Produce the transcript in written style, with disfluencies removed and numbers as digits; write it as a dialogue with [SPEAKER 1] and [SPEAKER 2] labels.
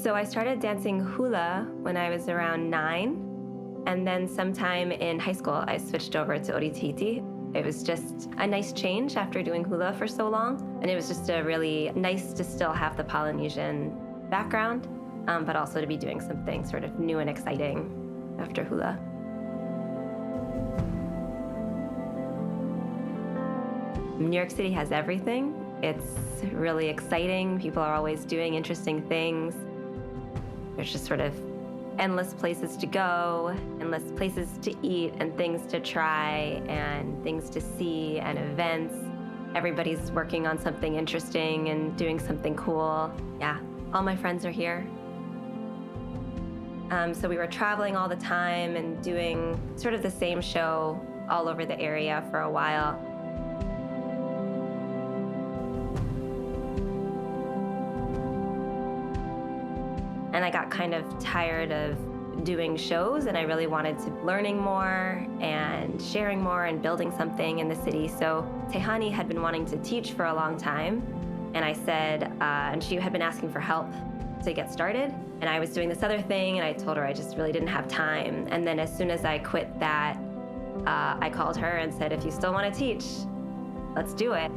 [SPEAKER 1] So I started dancing hula when I was around 9. And then sometime in high school, I switched over to Ori Tahiti. It was just a nice change after doing hula for so long. And it was just a really nice to still have the Polynesian background, but also to be doing something sort of new and exciting after hula. New York City has everything. It's really exciting. People are always doing interesting things. There's just sort of endless places to go, endless places to eat, and things to try, and things to see, and events. Everybody's working on something interesting and doing something cool. Yeah, all my friends are here. So we were traveling all the time and doing sort of the same show all over the area for a while. And I got kind of tired of doing shows, and I really wanted to learning more and sharing more and building something in the city. So Tehani had been wanting to teach for a long time, and I said, and she had been asking for help to get started. And I was doing this other thing, and I told her I just really didn't have time. And then as soon as I quit that, I called her and said, if you still want to teach, let's do it.